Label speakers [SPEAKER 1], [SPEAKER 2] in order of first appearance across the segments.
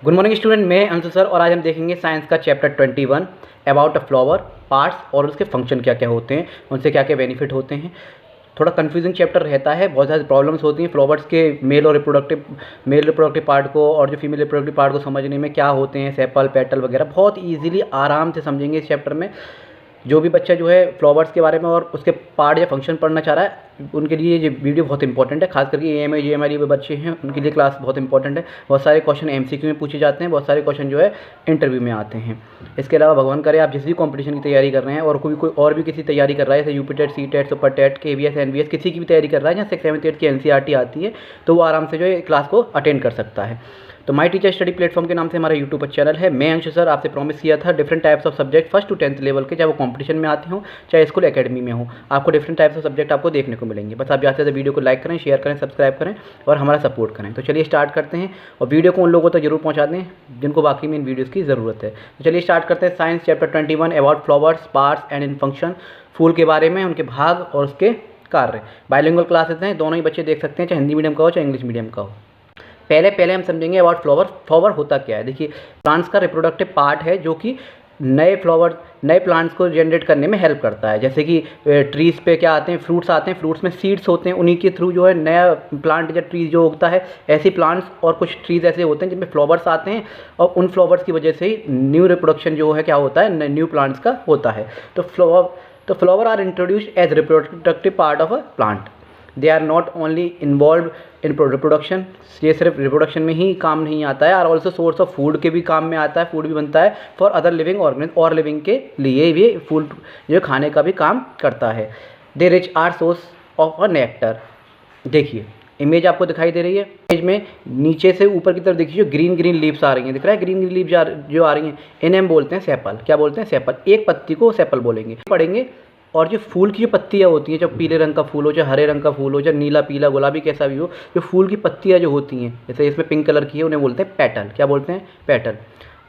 [SPEAKER 1] Good morning student, मैं Anshu sir और आज हम देखेंगे साइंस का chapter 21 about a flower, parts और उसके फंक्शन क्या क्या होते हैं, उनसे क्या क्या बेनिफिट होते हैं। थोड़ा कंफ्यूजिंग चैप्टर रहता है, बहुत सारी प्रॉब्लम्स होती हैं फ्लावर्स के मेल रिप्रोडक्टिव पार्ट को और जो फीमेल रिप्रोडक्टिव पार्ट को समझने में, क्या होते हैं सेपल पेटल वगैरह। बहुत ईजिली आराम से समझेंगे इस चैप्टर में। जो भी बच्चा जो है फ्लावर्स के बारे में और उसके पार्ट या फंक्शन पढ़ना चाह रहा है, उनके लिए ये वीडियो बहुत इंपॉर्टेंट है। खास करके एएमआई जेएमआई बच्चे हैं, उनके लिए क्लास बहुत इंपॉर्टेंट है। बहुत सारे क्वेश्चन एमसीक्यू में पूछे जाते हैं, बहुत सारे क्वेश्चन जो है इंटरव्यू में आते हैं। इसके अलावा भगवान करे आप जिस भी कॉम्पिटिशन की तैयारी कर रहे हैं और कोई और भी किसी तैयारी कर रहा है, जैसे UP TET, C TET, super TET, KVS, NVS, किसी की भी तैयारी कर रहा है जहाँ 6th 7th 8th की NCERT आती है, तो वो आराम से जो है क्लास को अटेंड कर सकता है। तो माई टीचर स्टडी प्लेटफॉर्म के नाम से हमारा यूट्यूब पर चैनल है। मैं अंशु सर आपसे प्रॉमिस किया था different types of subject 1st to 10th level के, चाहे वो कंपटीशन में आते हों चाहे स्कूल एकेडमी में हो, आपको डिफरेंट टाइप्स ऑफ सब्जेक्ट आपको देखने को मिलेंगे। बस आप जाते हैं वीडियो को लाइक करें, शेयर करें, सब्सक्राइब करें और हमारा सपोर्ट करें। तो चलिए स्टार्ट करते हैं और वीडियो को उन लोगों तक जरूर पहुँचा दें जिनको बाकी में इन वीडियोज़ की ज़रूरत है। तो चलिए स्टार्ट करते हैं science chapter 21 about flowers, parts and in function. फूल के बारे में, उनके भाग और उसके कार्य। बाइलिंगुअल क्लासेस हैं, दोनों ही बच्चे देख सकते हैं, चाहे हिंदी मीडियम का हो चाहे इंग्लिश मीडियम का हो। पहले हम समझेंगे अबाउट फ्लावर। फ्लावर होता क्या है। देखिए, प्लांट्स का रिप्रोडक्टिव पार्ट है जो कि नए प्लांट्स को जनरेट करने में हेल्प करता है। जैसे कि ट्रीज़ पे क्या आते हैं, फ्रूट्स आते हैं, फ्रूट्स में सीड्स होते हैं, उन्हीं के थ्रू जो है नया प्लांट या ट्री जो उगता है। ऐसे प्लांट्स और कुछ ट्रीज़ ऐसे होते हैं जिनमें फ्लावर्स आते हैं और उन फ्लावर्स की वजह से ही न्यू रिप्रोडक्शन जो है क्या होता है, न्यू प्लांट्स का होता है। तो flower are introduced as reproductive part of a plant. They are not only involve in reproduction, ये सिर्फ रिप्रोडक्शन में ही काम नहीं आता है, are also source of food के भी काम में आता है, फूड भी बनता है फॉर अदर लिविंग ऑर्गेनिज्म, और लिविंग के लिए ये फूड जो खाने का भी काम करता है। They rich are source of a nectar. देखिए इमेज आपको दिखाई दे रही है, इमेज में नीचे से ऊपर की तरफ देखिए जो ग्रीन लीव्स आ रही हैं, दिख रहा है ग्रीन लीव्स जो आ रही हैं, इन्हें हम बोलते हैं सेपल। क्या बोलते हैं? सेपल। एक पत्ती को सेपल बोलेंगे, पढ़ेंगे। और जो फूल की जो पत्तियाँ होती हैं, चाहे पीले रंग का फूल हो, चाहे हरे रंग का फूल हो, चाहे नीला पीला गुलाबी कैसा भी हो, जो फूल की पत्तियाँ जो होती हैं, जैसे इसमें पिंक कलर की है, उन्हें बोलते हैं पेटल। क्या बोलते हैं? पेटल।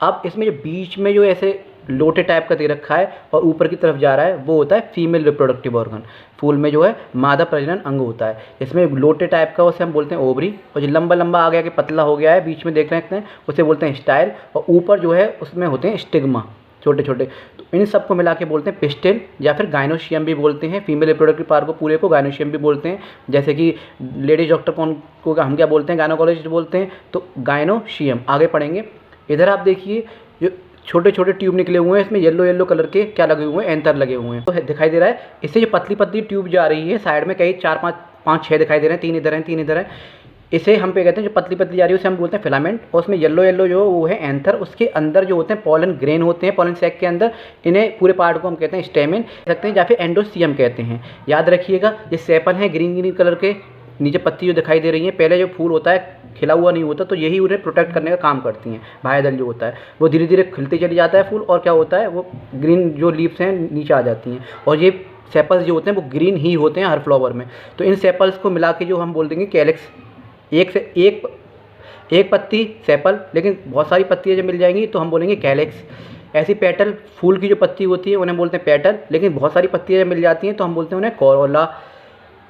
[SPEAKER 1] अब इसमें जो बीच में जो ऐसे लोटे टाइप का दे रखा है और ऊपर की तरफ जा रहा है, वो होता है फीमेल रिप्रोडक्टिव ऑर्गन। फूल में जो है मादा प्रजनन अंग होता है। इसमें लोटे टाइप का, उसे हम बोलते हैं ओवरी, और जो लंबा लंबा आ गया कि पतला हो गया है, बीच में देख रहे हैं उसे बोलते हैं स्टाइल, और ऊपर जो है उसमें होते हैं स्टिग्मा, छोटे छोटे। तो इन सबको मिला के बोलते हैं पिस्टिल या फिर गाइनोशियम भी बोलते हैं। फीमेल रिप्रोडक्टिव पार्ट को पूरे को गाइनोशियम भी बोलते हैं। जैसे कि लेडीज डॉक्टर को हम क्या बोलते हैं? गायनोकोलॉजिस्ट बोलते हैं, तो गाइनोशियम। आगे पढ़ेंगे। इधर आप देखिए जो छोटे छोटे ट्यूब निकले हुए हैं, इसमें येलो कलर के क्या लगे हुए हैं? एंथर लगे हुए हैं, तो दिखाई दे रहा है। इससे जो पतली पतली ट्यूब जा रही है साइड में, कई 4 5 6 दिखाई दे रहे हैं, 3 इधर हैं 3 इधर हैं। इसे हम पे कहते हैं, जो पतली पतली जा रही है उसे हम बोलते हैं फिलामेंट, और उसमें येलो जो वो है एंथर। उसके अंदर जो होते हैं पॉलन ग्रेन होते हैं, पॉलन सैक के अंदर। इन्हें पूरे पार्ट को हम कहते हैं स्टेमिन सकते हैं या फिर एंडोसियम कहते हैं। याद रखिएगा, ये सेपल हैं ग्रीन कलर के। नीचे पत्ती जो दिखाई दे रही है, पहले जो फूल होता है खिला हुआ नहीं होता, तो यही उन्हें प्रोटेक्ट करने का काम करती हैं। बाह्य दल जो होता है वो धीरे धीरे खिलते चले जाता है फूल, और क्या होता है, वो ग्रीन जो लीव्स हैं नीचे आ जाती हैं। और ये सेपल्स जो होते हैं वो ग्रीन ही होते हैं हर फ्लावर में। तो इन सेपल्स को मिला के जो हम बोल देंगे कैलिक्स। एक पत्ती सेपल, लेकिन बहुत सारी पत्तियाँ जब मिल जाएंगी तो हम बोलेंगे कैलिक्स। ऐसी पेटल, फूल की जो पत्ती होती है उन्हें बोलते हैं पेटल, लेकिन बहुत सारी पत्तियाँ जब मिल जाती हैं तो हम बोलते हैं उन्हें कोरोला।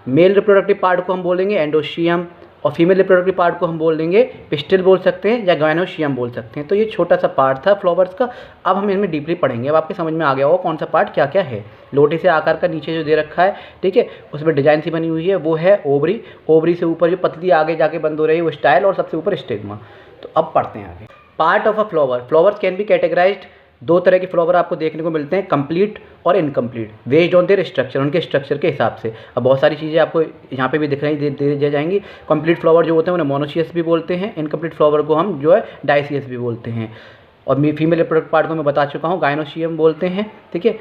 [SPEAKER 1] मेल रिप्रोडक्टिव पार्ट को हम बोलेंगे एंडोशियम, और फीमेल रिप्रोडक्टिव पार्ट को हम बोल देंगे पिस्टिल बोल सकते हैं या गाइनोशियम बोल सकते हैं। तो ये छोटा सा पार्ट था फ्लावर्स का। अब हम इसमें डीपली पढ़ेंगे। अब आपके समझ में आ गया होगा कौन सा पार्ट क्या क्या है। लोटे से आकार का नीचे जो दे रखा है, ठीक है, उसमें डिजाइन सी बनी हुई है, वो है ओवरी। ओवरी से ऊपर जो पतली आगे जाके बंद हो रही है वो स्टाइल, और सबसे ऊपर स्टिग्मा। तो अब पढ़ते हैं आगे। Part of a flower. Flowers can be categorised, 2 तरह के फ्लावर आपको देखने को मिलते हैं, कंप्लीट और incomplete, based on their structure, उनके स्ट्रक्चर के हिसाब से। अब बहुत सारी चीज़ें आपको यहाँ पे भी दिखाई दे जाएंगी। कंप्लीट फ्लावर जो होते हैं उन्हें मोनोशियस भी बोलते हैं, इनकम्प्लीट फ्लावर को हम जो है डाइसियस भी बोलते हैं। और फीमेल रिप्रोडक्टिव पार्ट को मैं बता चुका हूँ, गाइनोशियम बोलते हैं, ठीक है।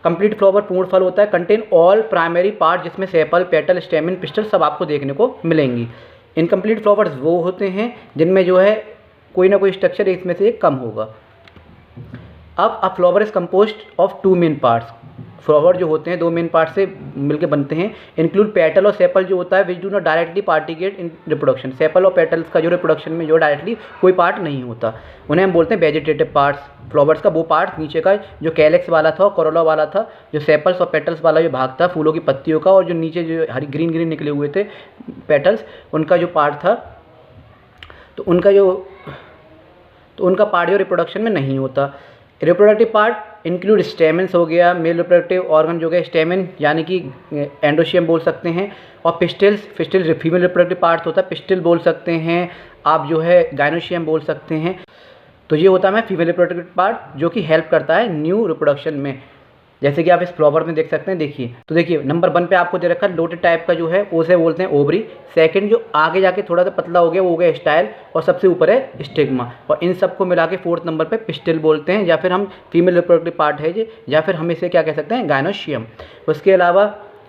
[SPEAKER 1] कंप्लीट फ्लावर पूर्ण फल होता है, कंटेन ऑल प्राइमरी पार्ट, जिसमें सेपल, पेटल, स्टेमिन, पिस्टल सब आपको देखने को मिलेंगी। इनकम्प्लीट फ्लावर्स वो होते हैं जिनमें जो है कोई ना कोई स्ट्रक्चर इसमें से कम होगा। अब अ flower is composed of 2 main parts. Flower जो होते हैं 2 मेन पार्ट से मिलकर बनते हैं। इंक्लूड पेटल और सेपल जो होता है, which do not directly participate in reproduction. Sepal और पेटल्स का जो रिप्रोडक्शन में जो डायरेक्टली कोई पार्ट नहीं होता, उन्हें हम बोलते हैं वेजिटेटिव पार्ट्स। फ्लावर्स का वो पार्ट नीचे का जो कैलेक्स वाला था और कोरोला वाला था, जो सेपल्स और पेटल्स वाला जो भाग था फूलों की पत्तियों का, और जो नीचे जो हरी ग्रीन निकले हुए थे पेटल्स, उनका जो पार्ट था, तो उनका जो तो उनका पार्ट जो रिप्रोडक्शन में नहीं होता। रिप्रोडक्टिव पार्ट इंक्लूड स्टेमेंस हो गया, मेल रिप्रोडक्टिव ऑर्गन जो गया स्टेमेन यानी कि एंडोशियम बोल सकते हैं, और पिस्टिल्स फीमेल रिप्रोडक्टिव पार्ट होता है, पिस्टिल बोल सकते हैं आप, जो है गायनोशियम बोल सकते हैं। तो ये होता है फीमेल रिप्रोडक्टिव पार्ट जो कि हेल्प करता है न्यू रिप्रोडक्शन में, जैसे कि आप इस फ्लावर में देख सकते हैं। देखिए तो देखिए नंबर 1 पे आपको दे रखा है लोटेड टाइप का जो है उसे बोलते हैं ओवरी। सेकंड जो आगे जाके थोड़ा सा पतला हो गया वो हो गया स्टाइल, और सबसे ऊपर है स्टिग्मा, और इन सबको मिला के 4th नंबर पे पिस्टिल बोलते हैं, या फिर हम फीमेल रिप्रोडक्टिव पार्ट है ये, या फिर हम इसे क्या कह सकते हैं गायनोशियम। उसके अलावा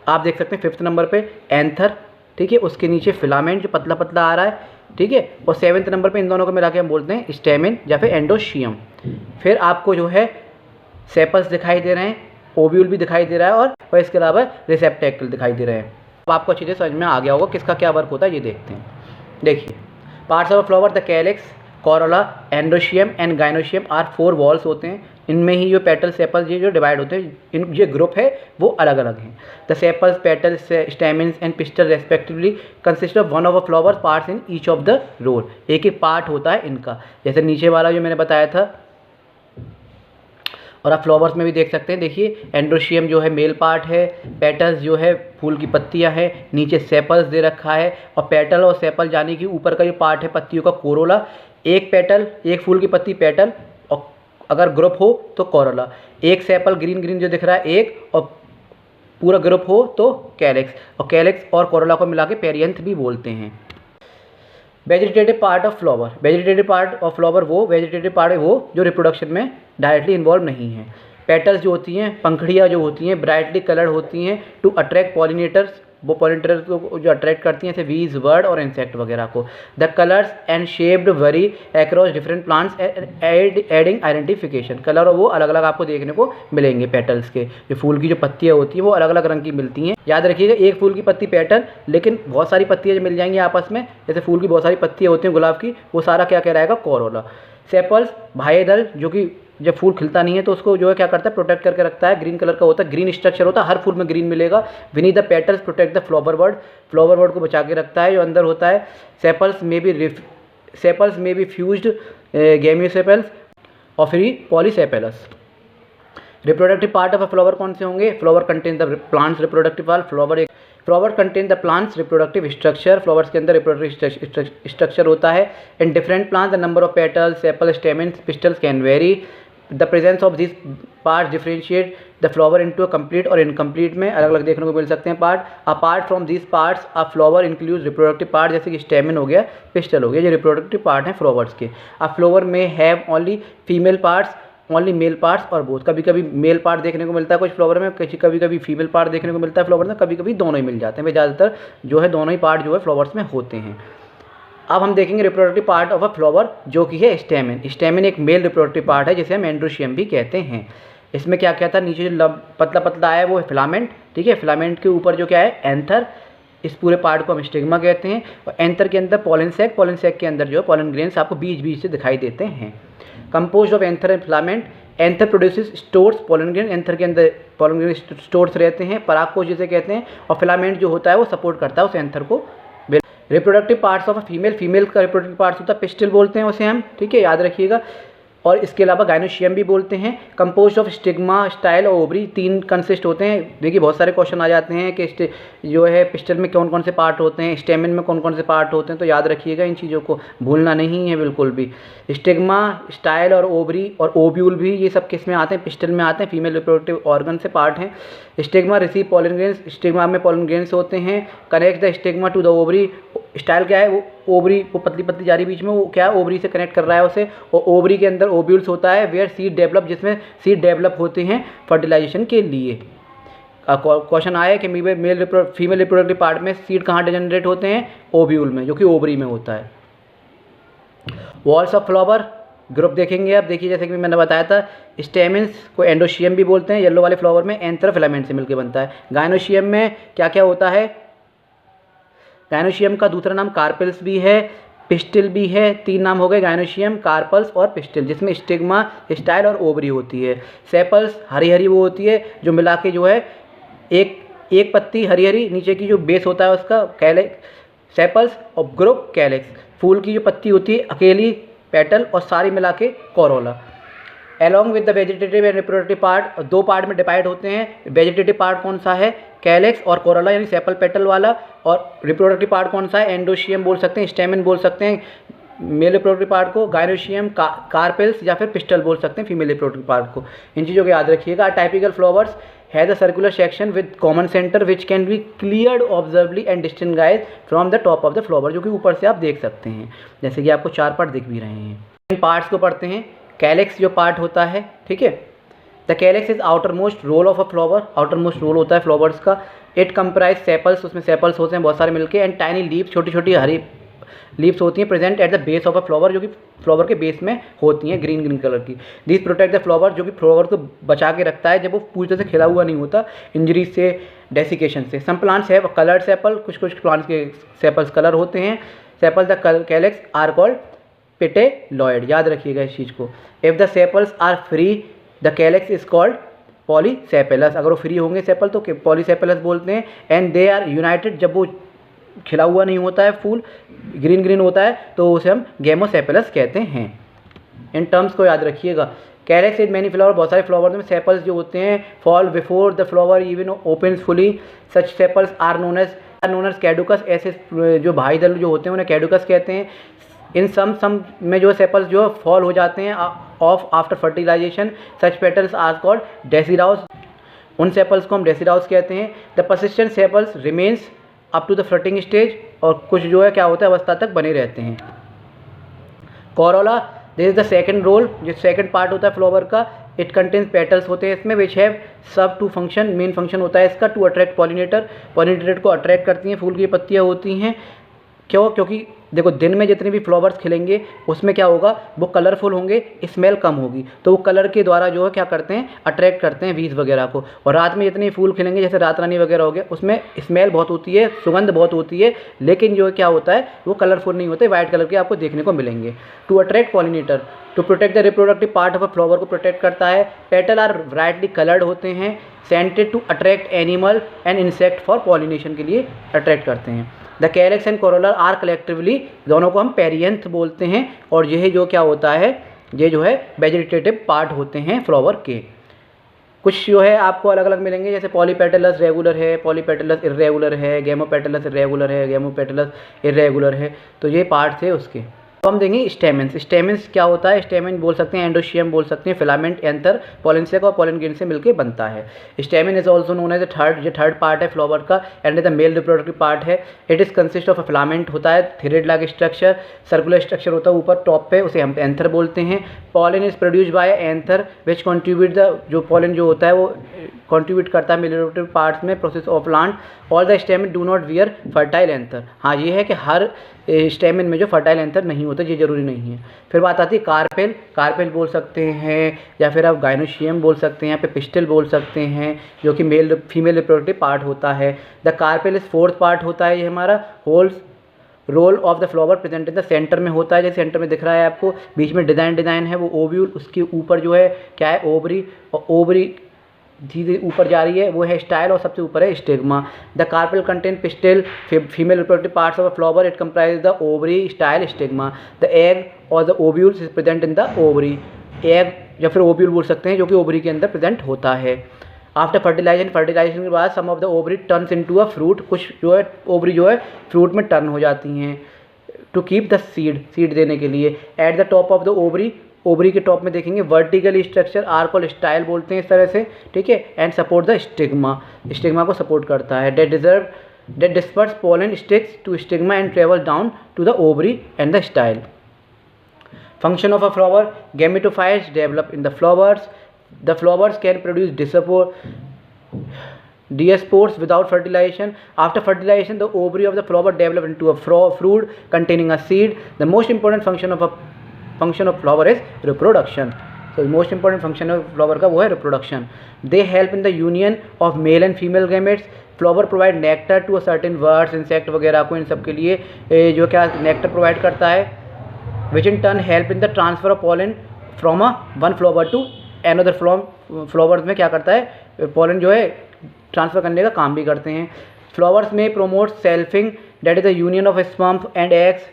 [SPEAKER 1] आप देख सकते हैं 5th नंबर पे एंथर, ठीक है, उसके नीचे फिलामेंट जो पतला पतला आ रहा है, ठीक है, और 7th नंबर पे इन दोनों को मिला के हम बोलते हैं स्टेमिन या फिर एंडोशियम। फिर आपको जो है सेपल्स दिखाई दे रहे हैं, ओव्यूल भी दिखाई दे रहा है, और इसके अलावा रिसेप्टेकल दिखाई दे रहे हैं। अब आपको अच्छी तरह समझ में आ गया होगा किसका क्या वर्क होता है, ये देखते हैं। देखिए parts of flower the calyx, corolla, androecium and gynoecium are 4 whorls होते हैं। इनमें ही जो पेटल सेपल्स ये जो डिवाइड होते हैं, इन ये ग्रुप है वो अलग अलग हैं। The sepals, petals, stamens and pistil respectively consist of one of a flower parts in each of the role. एक एक पार्ट होता है इनका, जैसे नीचे वाला जो मैंने बताया था, और आप फ्लावर्स में भी देख सकते हैं। देखिए एंडोशियम जो है मेल पार्ट है, पेटल्स जो है फूल की पत्तियां हैं, नीचे सेपल्स दे रखा है, और पेटल और सेपल यानी कि ऊपर का जो पार्ट है पत्तियों का कोरोला, एक पेटल एक फूल की पत्ती पेटल, और अगर ग्रुप हो तो कोरोला, एक सेपल ग्रीन ग्रीन जो दिख रहा है एक, और पूरा ग्रुप हो तो कैलिक्स, और कैलिक्स और कोरोला को मिला के पेरियंथ भी बोलते हैं। Vegetative part of flower, vegetative part of flower वो वेजिटेटिव पार्ट है वो जो रिप्रोडक्शन में डायरेक्टली इन्वॉल्व नहीं है। पेटल्स जो होती हैं, पंखड़ियाँ जो होती हैं ब्राइटली कलर्ड होती हैं टू अट्रैक्ट पॉलिनेटर्स, वो पॉलिनेटर्स को जो अट्रैक्ट करती हैं जैसे वीज, बर्ड और इंसेक्ट वगैरह को। The colours and shaped vary across different plants adding identification, colour वो अलग अलग आपको देखने को मिलेंगे पेटल्स के। जो फूल की जो पत्तियाँ होती हैं वो अलग अलग रंग की मिलती हैं। याद रखिएगा एक फूल की पत्ती पेटल, लेकिन बहुत सारी पत्तियाँ जो मिल जाएंगी आपस में, जैसे फूल की बहुत सारी पत्तियाँ होती हैं गुलाब की, वो सारा क्या कहलाएगा कोरोला। सेपल्स बाह्य दल जो कि जब फूल खिलता नहीं है तो उसको जो है क्या करता है प्रोटेक्ट करके रखता है, ग्रीन कलर का होता है, ग्रीन स्ट्रक्चर होता है, हर फूल में ग्रीन मिलेगा। Vineeth the petals protect the flower bird, flower bird को बचा के रखता है जो अंदर होता है। सेपल्स में बी फ्यूज्ड गेमियोसेपल्स और फिर polysepalous. Reproductive part of a flower कौन से होंगे? Flower contain the plants reproductive part, flower contain the plants reproductive structure, flowers के अंदर रिप्रोडक्टिव स्ट्रक्चर होता है। In different plants the number of petals, sepal, stamens, pistils can vary. The presence of this part differentiate the flower into a complete और incomplete में अलग अलग देखने को मिल सकते हैं part. Apart from this parts a flower include reproductive part, जैसे कि स्टेमेन हो गया, पिस्टल हो गया, ये रिप्रोडक्टिव पार्ट हैं फ्लावर्स के। अ फ्लावर में have only female parts, only mail parts और बोथ। कभी कभी मेल पार्ट देखने को मिलता है कुछ फ्लावर में, कभी कभी फीमेल पार्ट देखने को मिलता है फ्लावर में, कभी कभी दोनों ही मिल जाते हैं। वे ज़्यादातर जो है दोनों ही पार्ट जो है फ्लावर्स में होते हैं। अब हम देखेंगे reproductive part of a flower जो कि है स्टेमेन। स्टेमेन एक मेल रिप्रोडक्टिव पार्ट है जिसे हम एंड्रोशियम भी कहते हैं। इसमें क्या क्या था, नीचे जो पतला पतला आया है वो है फिलामेंट, ठीक है, फिलामेंट के ऊपर जो क्या है एंथर, इस पूरे पार्ट को हम स्टिग्मा कहते हैं। और एंथर के अंदर पॉलन सैक, पॉलन सैक के अंदर जो है पॉलन ग्रेन्स आपको बीच बीच से दिखाई देते हैं। Compose of anther and filament, anther produces stores pollen grain, anther के अंदर पॉलन ग्रेन स्टोर्स रहते हैं, परागकोश जिसे कहते हैं, और फिलामेंट जो होता है वो सपोर्ट करता है उस एंथर को। Reproductive parts of a female, female का रिप्रोडक्टिव पार्ट्स होता है पिस्टिल बोलते हैं उसे हम, ठीक है, याद रखिएगा। और इसके अलावा गायनोशियम भी बोलते हैं। कंपोज ऑफ स्टिग्मा, स्टाइल और ओवरी, 3 कंसिस्ट होते हैं। देखिए बहुत सारे क्वेश्चन आ जाते हैं कि जो है पिस्टल में कौन कौन से पार्ट होते हैं, स्टेमिन में कौन कौन से पार्ट होते हैं, तो याद रखिएगा इन चीज़ों को, भूलना नहीं है बिल्कुल भी। स्टिग्मा, स्टाइल और ओवरी और ओव्यूल भी, ये सब किस में आते हैं, पिस्टल में आते हैं, फीमेल रिप्रोडक्टिव ऑर्गन से पार्ट हैं। Stigma receive pollen grains, stigma में पॉलन ग्रेन्स होते हैं। Connect the stigma to the ovary, style क्या है वो ओवरी, वो पतली पतली जा रही बीच में, वो क्या है ओवरी से कनेक्ट कर रहा है उसे। और ओवरी के अंदर ओव्यूल्स होता है वेयर सीड डेवलप, जिसमें सीड डेवलप होते हैं फर्टिलाइजेशन के लिए। क्वेश्चन आया कि फीमेल रिप्रोडक्टिव पार्ट में सीड कहाँ जनरेट होते हैं, ओव्यूल में, जो कि ओवरी में होता है। वॉल्स ऑफ फ्लावर ग्रुप देखेंगे आप, देखिए जैसे कि मैंने बताया था स्टेमिन्स को एंडोशियम भी बोलते हैं, येलो वाले फ्लावर में एंथर फिलामेंट से मिलकर बनता है। गायनोशियम में क्या क्या होता है, गायनोशियम का दूसरा नाम कार्पेल्स भी है, पिस्टिल भी है। 3 नाम हो गए गायनोशियम, कार्पल्स और पिस्टिल, जिसमें स्टिग्मा, स्टाइल और ओवरी होती है। सेपल्स हरी हरी वो होती है जो मिला के जो है एक पत्ती हरी हरी, नीचे की जो बेस होता है उसका कैलिक्स, सेपल्स और ग्रुप कैलिक्स। फूल की जो पत्ती होती है अकेली पेटल और सारी मिला के Corolla. Along with the vegetative and reproductive part, दो पार्ट में डिवाइड होते हैं। वेजिटेटिव पार्ट कौन सा है, कैलेक्स और कोरोला यानी सेपल पेटल वाला, और रिप्रोडक्टिव पार्ट कौन सा है, एंडोशियम बोल सकते हैं, स्टेमन बोल सकते हैं मेल रिप्रोडक्टिव पार्ट को, गायनोशियम, कार्पेल्स या फिर पिस्टल बोल सकते हैं फीमेल रिप्रोडक्टिव पार्ट को। इन चीज़ों को याद रखिएगा। Typical flowers has a circular section with common centre which can be cleared observably and distinguished from the top of the flower, जो कि ऊपर से आप देख सकते हैं, जैसे कि आपको 4 पार्ट दिख भी रहे हैं। इन पार्ट्स को पढ़ते हैं। कैलेक्स जो पार्ट होता है, ठीक है, the calyx is outermost whorl of a flower, outermost whorl होता है फ्लावर्स का। इट कंप्राइज सेपल्स, उसमें सेपल्स होते हैं बहुत सारे मिलके, एंड टाइनी लीव्स, छोटी छोटी हरी लीव्स होती हैं, present at the base of a flower, जो कि फ्लावर के बेस में होती हैं, ग्रीन ग्रीन कलर की। दिस प्रोटेक्ट द फ्लावर, जो कि फ्लावर को बचा के रखता है जब वो पूरी तरह से खिला हुआ नहीं होता इंजरी से, डेसिकेशन से। Some plants have coloured sepal, कुछ कुछ प्लांट्स के सेपल्स कलर होते हैं। Sepal the calyx are called petaloid, याद रखिएगा इस चीज़ को। If the sepals are free the calyx is called polysepalous, अगर वो फ्री होंगे सेपल तो पॉलीसेपेलस बोलते हैं। एंड दे आर यूनाइटेड, जब वो खिला हुआ नहीं होता है, फूल ग्रीन ग्रीन होता है, तो उसे हम गेमोसेपेलस कहते हैं। इन टर्म्स को याद रखिएगा। कैलेक्स इज मैनी फ्लावर, बहुत सारे फ्लावर्स में सेपल्स जो होते हैं fall before the flower even opens fully, such sepals are known as caducous, ऐसे जो भाई दल जो होते हैं उन्हें कैडुकस कहते हैं। इन सम में जो सेपल्स जो फॉल हो जाते हैं off after fertilisation, such petals are called deciduous, उन सेपल्स को हम डेसिडाउस कहते हैं। The persistent sepals remains up to the fruiting stage, और कुछ जो है क्या होता है अवस्था तक बने रहते हैं। Corolla, this is the second whorl, जो सेकंड पार्ट होता है फ्लावर का। इट कंटेन्स पेटल्स होते हैं इसमें, विच हैव सब टू फंक्शन, मेन फंक्शन होता है इसका टू अट्रैक्ट पॉलिनेटर, पॉलिनेटर को अट्रैक्ट करती हैं, फूल की पत्तियाँ होती हैं। क्यों, क्योंकि देखो दिन में जितने भी फ्लावर्स खिलेंगे उसमें क्या होगा, वो कलरफुल होंगे, स्मेल कम होगी, तो वो कलर के द्वारा जो है क्या करते हैं, अट्रैक्ट करते हैं बीज वगैरह को। और रात में जितने फूल खिलेंगे, जैसे रात रानी वगैरह हो गया, उसमें स्मेल बहुत होती है, सुगंध बहुत होती है, लेकिन जो क्या होता है वो कलरफुल नहीं होते, वाइट कलर के आपको देखने को मिलेंगे। To attract pollinator, to protect the reproductive part of a flower को प्रोटेक्ट करता है। पेटल आर ब्राइटली कलर्ड होते हैं, scented to attract animal and insect for pollination के लिए अट्रैक्ट करते हैं। The calyx and corolla are collectively, दोनों को हम पेरियंथ बोलते हैं, और यह जो क्या होता है, ये जो है वेजिटेटिव पार्ट होते हैं फ्लावर के। कुछ जो है आपको अलग अलग मिलेंगे, जैसे पॉलीपेटलस रेगुलर है, पॉलीपेटलस इर्रेगुलर है, गेमोपेटलस इर्रेगुलर है, गेमोपेटलस इर्रेगुलर है, तो ये पार्ट थे उसके। तो हम देंगे स्टेमेंस। स्टेमेंस क्या होता है, स्टेमेन बोल सकते हैं, एंडोशियम बोल सकते हैं, फिलामेंट एंथर पॉलिनसेक और पॉलिन ग्रेन से मिलकर बनता है। Stamen is also known as third, जो थर्ड पार्ट है फ्लावर का, and the male reproductive part है। It is consist of a filament होता है, thread like structure, circular structure होता है ऊपर टॉप पे, उसे हम एंथर बोलते हैं। Pollen is produced by anther which contribute the, जो पॉलिन जो होता है वो कॉन्ट्रीब्यूट करता है मेल रिप्रोडक्टिव पार्ट्स में process of plant. All the stamen do not wear fertile anther, हाँ ये है कि हर स्टेमेन में जो फर्टाइल एंथर नहीं होता, ये जरूरी नहीं है। फिर बात आती है कार्पेल, कार्पेल बोल सकते हैं, या फिर आप गायनोशियम बोल सकते हैं, यहाँ पे पिस्टल बोल सकते हैं, जो कि मेल फीमेल रिप्रोडक्टिव पार्ट होता है। The carpel is fourth part होता है, ये हमारा holes whorl of the flower present in the centre में होता है, जैसे सेंटर में दिख रहा है आपको, बीच में डिज़ाइन है वो ओव्यूल, उसके ऊपर जो है क्या है ओवरी, और ओवरी धीरे ऊपर जा रही है वो है स्टाइल, और सबसे ऊपर है stigma. The carpel contain pistil female reproductive parts of a flower, it comprise the ovary style stigma. The egg और the ovules is present in the ovary, egg या फिर ओव्यूल बोल सकते हैं, जो कि ओवरी के अंदर प्रेजेंट होता है। आफ्टर फर्टिलाइजेशन के बाद some of the ovary turns into a fruit, कुछ जो है ओवरी जो है फ्रूट में टर्न हो जाती हैं, टू कीप द सीड देने के लिए। At the top of the ovary के टॉप में देखेंगे vertical structure are called style बोलते हैं इस तरह से, ठीक है, एंड सपोर्ट द स्टिग्मा को सपोर्ट करता है। That disperse pollen sticks to stigma and travel down to the ovary and the style. Function of a flower, gametophytes develop in the flowers, the flowers can produce diaspores without fertilization. After fertilization, the ovary of the flower develop into a fruit containing a seed. The most important function of flower is reproduction. So the most important function of flower का वो है reproduction. They help in the union of male and female gametes. Flower provide nectar to a certain birds, insect वगैरह को, इन सब के लिए जो क्या नेक्टर प्रोवाइड करता है, which in turn help in the transfer of pollen from one flower to another flowers में क्या करता है, पॉलन जो है ट्रांसफ़र करने का काम भी करते हैं। फ्लावर्स में promote selfing, that is the union of sperm and eggs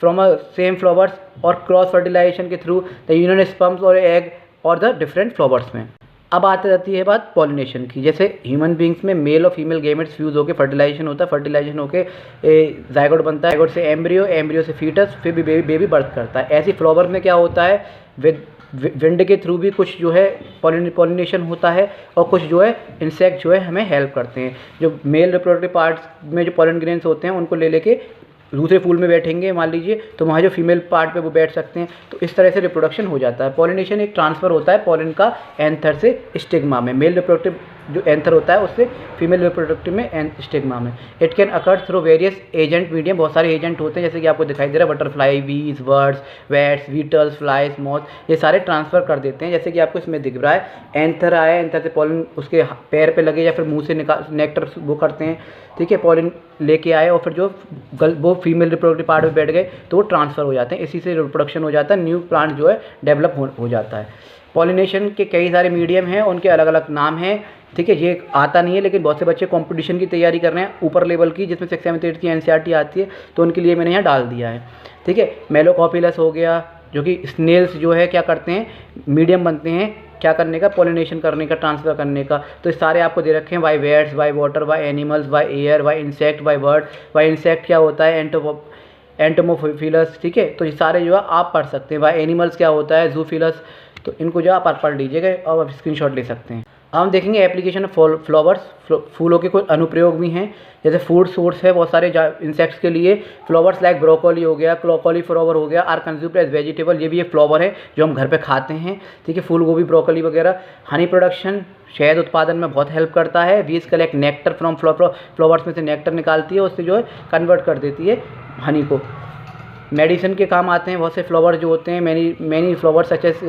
[SPEAKER 1] from a same flowers और क्रॉस फर्टिलाइजेशन के थ्रू द यूनियन स्पर्म्स और एग और द डिफरेंट फ्लावर्स में। अब आती जाती है बात पॉलिनेशन की। जैसे ह्यूमन बींग्स में मेल और फीमेल गेमेट्स फ्यूज होकर फर्टिलाइजेशन होता है, फर्टिलाइजेशन होकर जाइगोट बनता है, जाइगोट से एम्ब्रियो, एम्ब्रियो से फीटस, फिर भी बेबी बर्थ करता है। ऐसी फ्लावर में क्या होता है, विंड के थ्रू भी कुछ जो है पॉलिनेशन होता है और कुछ जो है इंसेक्ट जो है हमें हेल्प करते हैं। जो मेल रिप्रोडक्टिव पार्ट्स में जो पॉलन ग्रेन्स होते हैं उनको ले लेके दूसरे फूल में बैठेंगे मान लीजिए, तो वहाँ जो फीमेल पार्ट पे वो बैठ सकते हैं, तो इस तरह से रिप्रोडक्शन हो जाता है। पॉलिनेशन एक ट्रांसफ़र होता है पॉलन का एंथर से स्टिग्मा में, मेल रिप्रोडक्टिव जो एंथर होता है उससे फीमेल रिप्रोडक्टिव में स्टिग्मा में। It can occur through various agent medium, बहुत सारे एजेंट होते हैं जैसे कि आपको दिखाई दे रहा है, butterfly, bees, birds, bats, beetles, flies, moth, ये सारे ट्रांसफ़र कर देते हैं। जैसे कि आपको इसमें दिख रहा है, एंथर आया, एंथर से पॉलन उसके पैर पे लगे या फिर मुंह से निकाल नेक्टर वो करते हैं, ठीक है, पॉलन लेके आए और फिर जो वो फीमेल रिप्रोडक्टिव पार्ट में बैठ गए तो वो ट्रांसफ़र हो जाते हैं, इसी से रिप्रोडक्शन हो जाता है, न्यू प्लांट जो है डेवलप हो जाता है। पॉलिनेशन के कई सारे मीडियम हैं, उनके अलग अलग नाम हैं, ठीक है, ये आता नहीं है लेकिन बहुत से बच्चे कंपटीशन की तैयारी कर रहे हैं ऊपर लेवल की, जिसमें 6th 7th 8th की NCERT आती है, तो उनके लिए मैंने यहाँ डाल दिया है, ठीक है। मेलोकॉपिलस हो गया, जो कि स्नेल्स जो है क्या करते हैं, मीडियम बनते हैं क्या करने का, पॉलिनेशन करने का, ट्रांसफ़र करने का। तो सारे आपको दे रखे हैं, by weights, by water, by animals, by air, by insect, by bird. By insect क्या होता है, एंटोमोफिलस, ठीक है, तो ये सारे जो है आप पढ़ सकते हैं। बाय एनिमल्स क्या होता है, जूफिलस, तो इनको जो आप पढ़ लीजिएगा और आप स्क्रीनशॉट ले सकते हैं। हम देखेंगे एप्लीकेशन ऑफ फ्लावर्स, फूलों के कुछ अनुप्रयोग भी हैं, जैसे फूड सोर्स है बहुत सारे इंसेक्ट्स के लिए। फ्लावर्स लाइक ब्रोकोली हो गया, कॉलीफ्लावर हो गया, आर कंज्यूम्ड एज वेजिटेबल, ये भी एक फ्लावर है जो हम घर पे खाते हैं, ठीक है, फूल गोभी, ब्रोकोली वगैरह। हनी प्रोडक्शन, शहद उत्पादन में बहुत हेल्प करता है। बीज कलेक्ट नेक्टर फ्रॉम फ्लावर्स में से नेक्टर निकालती है, उससे जो है कन्वर्ट कर देती है हनी को। मेडिसिन के काम आते हैं बहुत से फ्लावर जो होते हैं, many flower such as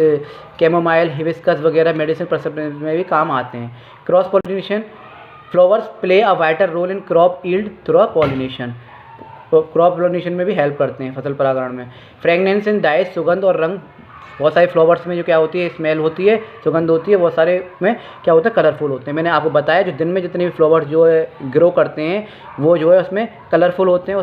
[SPEAKER 1] chamomile, hibiscus वगैरह मेडिसिन प्रिपरेशन में भी काम आते हैं। Cross pollination, flowers play a vital role in crop yield through pollination, crop pollination में भी हेल्प करते हैं फसल परागण में। फ्रेगनेंस इन डाइज, सुगंध और रंग, बहुत सारे फ्लावर्स में जो क्या होती है, स्मेल होती है, सुगंध होती है, बहुत सारे में क्या होता है, कलरफुल होते हैं। मैंने आपको बताया जो दिन में जितने भी फ्लावर्स जो है ग्रो करते हैं वो जो है उसमें कलरफुल होते हैं,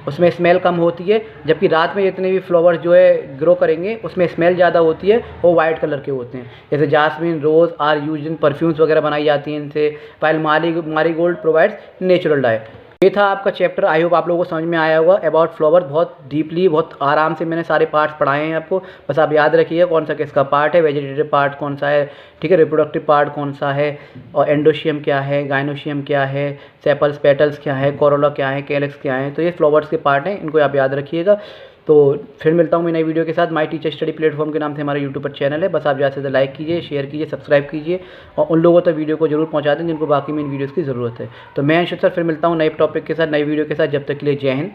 [SPEAKER 1] उसमें स्मेल कम होती है, जबकि रात में जितने भी फ्लावर जो है ग्रो करेंगे उसमें स्मेल ज़्यादा होती है, वो वाइट कलर के होते हैं। जैसे jasmine, rose are use in perfumes वगैरह बनाई जाती हैं इनसे। While marigold provides natural dye. ये था आपका चैप्टर, आई होप आप लोगों को समझ में आया होगा अबाउट फ्लावर। बहुत डीपली, बहुत आराम से मैंने सारे पार्ट्स पढ़ाए हैं आपको, बस आप याद रखिए कौन सा किसका पार्ट है, वेजिटेटिव पार्ट कौन सा है, ठीक है, रिप्रोडक्टिव पार्ट कौन सा है, और एंडोशियम क्या है, गाइनोशियम क्या है, सेपल्स, पेटल्स क्या है, कोरोला क्या है, कैलेक्स क्या है, तो ये फ्लावर्स के पार्ट हैं, इनको आप याद रखिएगा। तो फिर मिलता हूँ मैं नई वीडियो के साथ। माई टीचर स्टडी प्लेटफॉर्म के नाम से हमारा यूट्यूब पर चैनल है, बस आप ज़्यादा से ज़्यादा लाइक कीजिए, शेयर कीजिए, सब्सक्राइब कीजिए और उन लोगों तक वीडियो को जरूर पहुँचा दें जिनको बाकी में इन वीडियोज़ की ज़रूरत है। तो मैं अंशु सर फिर मिलता हूँ नए टॉपिक के साथ, नई वीडियो के साथ। जब तक के लिए जय हिंद,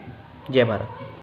[SPEAKER 1] जय भारत।